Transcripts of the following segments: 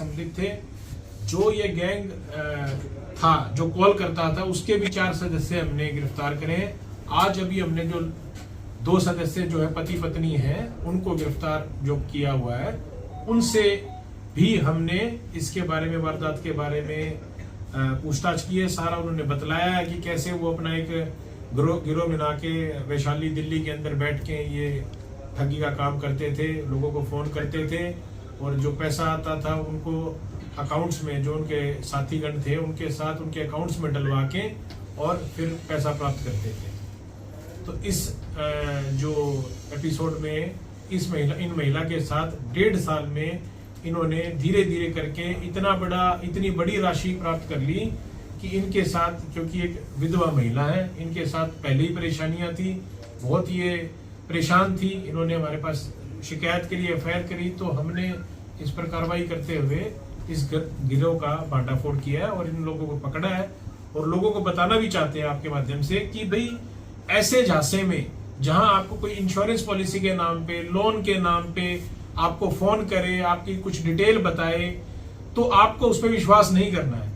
संबंधित थे। जो ये गैंग था जो कॉल करता था उसके भी 4 सदस्य हमने गिरफ्तार करे हैं। आज अभी हमने जो 2 सदस्य जो है पति पत्नी हैं उनको गिरफ्तार जो किया हुआ है, उनसे भी हमने इसके बारे में, वारदात के बारे में पूछताछ की है। सारा उन्होंने बतलाया है कि कैसे वो अपना एक गिरोह मिला के वैशाली दिल्ली के अंदर बैठ के ये ठगी का काम करते थे, लोगों को फोन करते थे और जो पैसा आता था उनको अकाउंट्स में, जो उनके साथीगण थे उनके साथ उनके अकाउंट्स में डलवा के और फिर पैसा प्राप्त करते थे। तो इस जो एपिसोड में इन महिला के साथ 1.5 साल में इन्होंने धीरे धीरे करके इतनी बड़ी राशि प्राप्त कर ली कि इनके साथ, क्योंकि एक विधवा महिला है, इनके साथ पहले ही परेशानियां थी, बहुत ये परेशान थी। इन्होंने हमारे पास शिकायत के लिए FIR करी, तो हमने इस पर कार्रवाई करते हुए इस गिरोह का भांडाफोड़ किया है और इन लोगों को पकड़ा है। और लोगों को बताना भी चाहते हैं आपके माध्यम से कि भाई ऐसे झांसे में जहां आपको कोई इंश्योरेंस पॉलिसी के नाम पे, लोन के नाम पे आपको फोन करे, आपकी कुछ डिटेल बताए, तो आपको उस पर विश्वास नहीं करना है।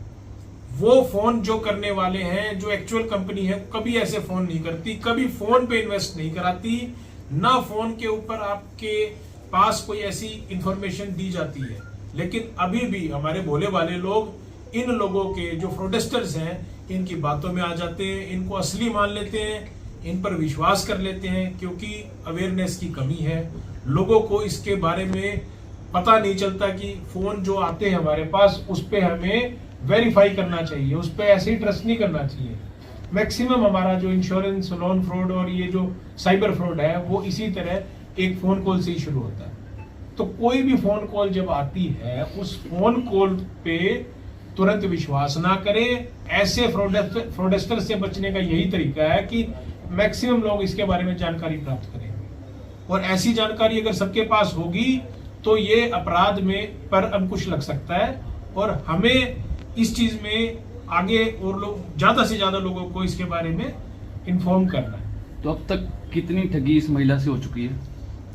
वो फोन जो करने वाले हैं, जो एक्चुअल कंपनी है, कभी ऐसे फोन नहीं करती, कभी फोन पे इन्वेस्ट नहीं कराती, ना फोन के ऊपर आपके पास कोई ऐसी इंफॉर्मेशन दी जाती है। लेकिन अभी भी हमारे भोले वाले लोग इन लोगों के जो फ्रॉडस्टर्स हैं इनकी बातों में आ जाते हैं, इनको असली मान लेते हैं, इन पर विश्वास कर लेते हैं, क्योंकि अवेयरनेस की कमी है। लोगों को इसके बारे में पता नहीं चलता कि फोन जो आते हैं हमारे पास उस पर हमें वेरीफाई करना चाहिए, उस पर ऐसे ही ट्रस्ट नहीं करना चाहिए। मैक्सिमम हमारा जो इंश्योरेंस, लोन फ्रॉड और ये जो साइबर फ्रॉड है वो इसी तरह एक फोन कॉल से ही शुरू होता है। तो कोई भी फोन कॉल जब आती है उस फोन कॉल पे तुरंत विश्वास ना करें। ऐसे फ्रॉडस्टर से बचने का यही तरीका है कि मैक्सिमम लोग इसके बारे में जानकारी प्राप्त करें, और ऐसी जानकारी अगर सबके पास होगी तो ये अपराध में पर अंकुश लग सकता है। और हमें इस चीज में आगे और लोग ज्यादा से ज्यादा लोगों को इसके बारे में इन्फॉर्म करना है। तो अब तक कितनी ठगी इस महिला से हो चुकी है?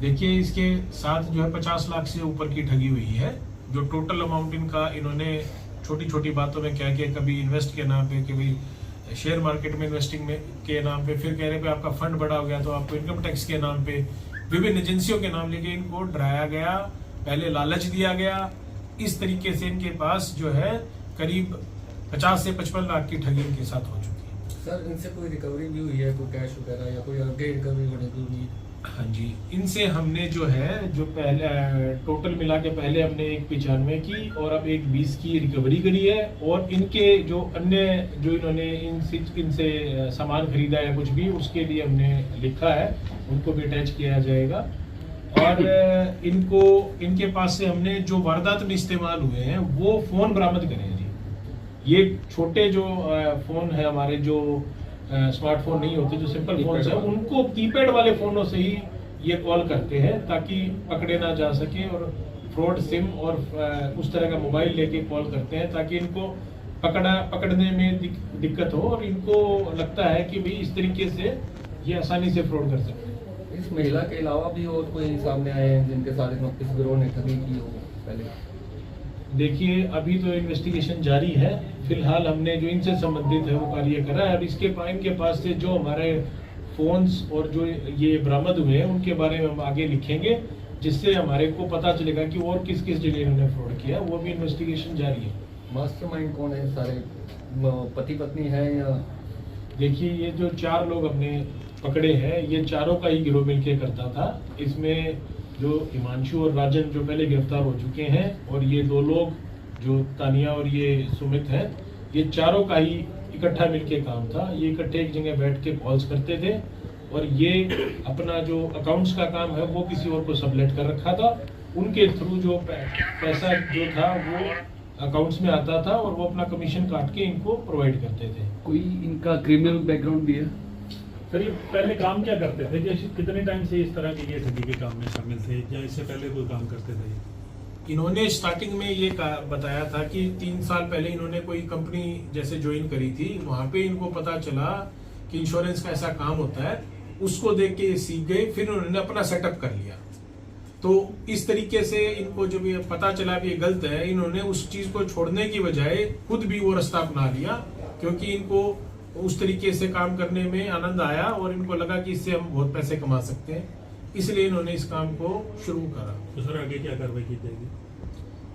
देखिए, इसके साथ जो है 50 लाख से ऊपर की ठगी हुई है। जो टोटल अमाउंट इनका, इन्होंने छोटी छोटी बातों में क्या किया, कभी इन्वेस्ट के नाम पे, कभी शेयर मार्केट में इन्वेस्टिंग में के नाम पे, फिर कह रहे पे आपका फंड बड़ा हो गया तो आपको इनकम टैक्स के नाम पे, विभिन्न एजेंसियों के नाम लेके इनको डराया गया, पहले लालच दिया गया। इस तरीके से इनके पास जो है करीब 50 से 55 लाख की ठगी इनके साथ हो चुकी है। सर, इनसे कोई रिकवरी भी हुई है, कोई कैश वगैरह या कोई आगे रिकवरी होने की उम्मीद? हाँ जी, इनसे हमने जो है जो पहले टोटल मिला के पहले हमने एक 95 की और अब एक 20 की रिकवरी करी है। और इनके जो अन्य जो इन्होंने इनसे सामान खरीदा है कुछ भी, उसके लिए हमने लिखा है, उनको भी अटैच किया जाएगा। और इनके पास से हमने जो वारदात में इस्तेमाल हुए हैं वो फोन बरामद करे हैं जी। ये छोटे जो फोन है हमारे, जो स्मार्टफोन नहीं होते, जो सिंपल फोन है, उनको कीपैड वाले फोनों से ही ये कॉल करते हैं ताकि पकड़े ना जा सके। और फ्रॉड सिम और उस तरह का मोबाइल लेके कॉल करते हैं ताकि इनको पकड़ने में दिक्कत हो और इनको लगता है कि भाई इस तरीके से ये आसानी से फ्रॉड कर सकते हैं। इस महिला के अलावा भी और कोई सामने आए हैं जिनके साथ इस गिरोह ने ठगी की हो पहले? देखिए, अभी तो इन्वेस्टिगेशन जारी है। फिलहाल हमने जो इनसे संबंधित है वो कार्य करा है। अब इनके पास से जो हमारे फोन्स और जो ये बरामद हुए हैं उनके बारे में हम आगे लिखेंगे, जिससे हमारे को पता चलेगा कि और किस किस जगह इन्होंने फ्रॉड किया। वो भी इन्वेस्टिगेशन जारी है। मास्टरमाइंड कौन है? सारे पति पत्नी है या? देखिए, ये जो 4 लोग हमने पकड़े हैं, ये चारों का ही गिरोह मिलके करता था। इसमें जो हिमांशु और राजन जो पहले गिरफ्तार हो चुके हैं, और ये 2 लोग जो तानिया और ये सुमित हैं, ये चारों का ही इकट्ठा मिलके काम था। ये इकट्ठे एक जगह बैठ के कॉल्स करते थे और ये अपना जो अकाउंट्स का काम है वो किसी और को सबलेट कर रखा था। उनके थ्रू जो पैसा जो था वो अकाउंट्स में आता था और वो अपना कमीशन काट के इनको प्रोवाइड करते थे। कोई इनका क्रिमिनल बैकग्राउंड भी है? सर, ये पहले काम क्या करते थे? जैसे कितने टाइम से इस तरह के ये ठगी के काम में शामिल थे, या इससे पहले कोई काम करते थे? इन्होंने स्टार्टिंग में ये बताया था कि 3 साल पहले इन्होंने कोई कंपनी जैसे ज्वाइन करी थी, वहां पे इनको पता चला कि इंश्योरेंस का ऐसा काम होता है, उसको देख के सीख गए, फिर उन्होंने अपना सेटअप कर लिया। तो इस तरीके से इनको जब ये पता चला कि ये गलत है, इन्होंने उस चीज को छोड़ने की बजाय खुद भी वो रास्ता अपना लिया, क्योंकि इनको उस तरीके से काम करने में आनंद आया और इनको लगा कि इससे हम बहुत पैसे कमा सकते हैं, इसलिए इन्होंने इस काम को शुरू करा। तो सर आगे क्या कार्रवाई की जाएगी?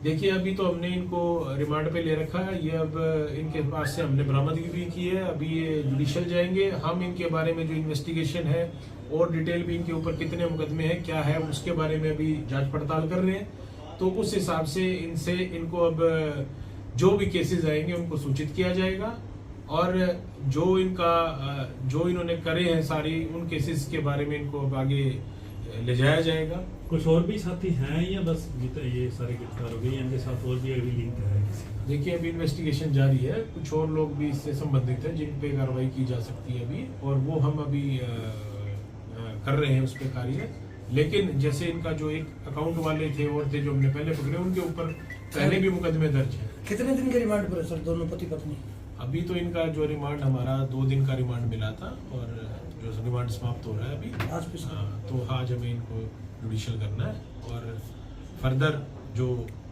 देखिए, अभी तो हमने इनको रिमांड पे ले रखा है, ये अब इनके पास से हमने बरामदगी भी की है, अभी ये जुडिशियल जाएंगे। हम इनके बारे में जो इन्वेस्टिगेशन है और डिटेल भी इनके ऊपर कितने मुकदमे हैं क्या है उसके बारे में अभी जांच पड़ताल कर रहे हैं, तो उस हिसाब से इनको अब जो भी केसेस आएंगे उनको सूचित किया जाएगा और जो इन्होंने करे हैं सारी उन केसेस के बारे में इनको अब आगे ले जाया जाएगा। कुछ और भी साथी हैं या बस ये सारे गिरफ्तार हो गए, इनके साथ और भी अभी लिंक है किसी का? देखिए, अभी इन्वेस्टिगेशन जारी है, कुछ और लोग भी इससे संबंधित हैं जिन पे कार्रवाई की जा सकती है अभी, और वो हम अभी कर रहे हैं उस पे कार्य। लेकिन जैसे इनका जो एक अकाउंट वाले थे और थे जो हमने पहले पकड़े, उनके ऊपर पहले भी मुकदमे दर्ज है। कितने दिन के रिमांड पर है सर दोनों पति पत्नी? अभी तो इनका जो रिमांड हमारा 2 दिन का रिमांड मिला था और जो रिमांड समाप्त हो रहा है अभी आज पे सर? तो आज हमें इनको जुडिशियल करना है और फर्दर जो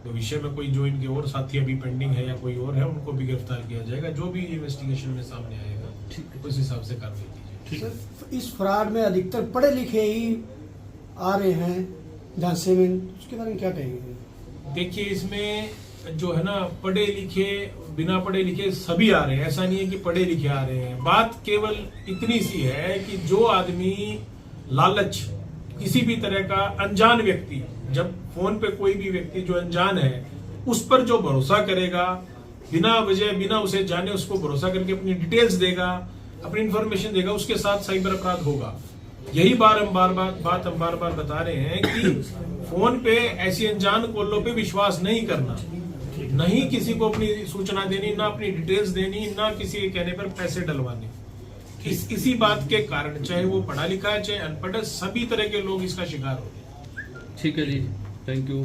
भविष्य में कोई जो इनके और साथी अभी पेंडिंग है या कोई और है उनको भी गिरफ्तार किया जाएगा, जो भी इन्वेस्टिगेशन में सामने आएगा उस हिसाब से कार्रवाई की जाएगी। सर, इस फ्रॉड में अधिकतर पढ़े लिखे ही आ रहे हैं झांसे में, उसके बारे में क्या कहेंगे? देखिए, इसमें जो है ना, पढ़े लिखे बिना पढ़े लिखे सभी आ रहे हैं, ऐसा नहीं है कि पढ़े लिखे आ रहे हैं। बात केवल इतनी सी है कि जो आदमी लालच किसी भी तरह का अनजान व्यक्ति, जब फोन पे कोई भी व्यक्ति जो अनजान है उस पर जो भरोसा करेगा, बिना वजह बिना उसे जाने उसको भरोसा करके अपनी डिटेल्स देगा, अपनी इंफॉर्मेशन देगा, उसके साथ साइबर अपराध होगा। यही बात हम बार बार बता रहे हैं कि फोन पे ऐसी अनजान कॉलों पे विश्वास नहीं करना, नहीं किसी को अपनी सूचना देनी, ना अपनी डिटेल्स देनी, ना किसी के कहने पर पैसे डलवाने। इसी बात के कारण, चाहे वो पढ़ा लिखा है चाहे अनपढ़ है, सभी तरह के लोग इसका शिकार हो रहे हैं। ठीक है जी, थैंक यू।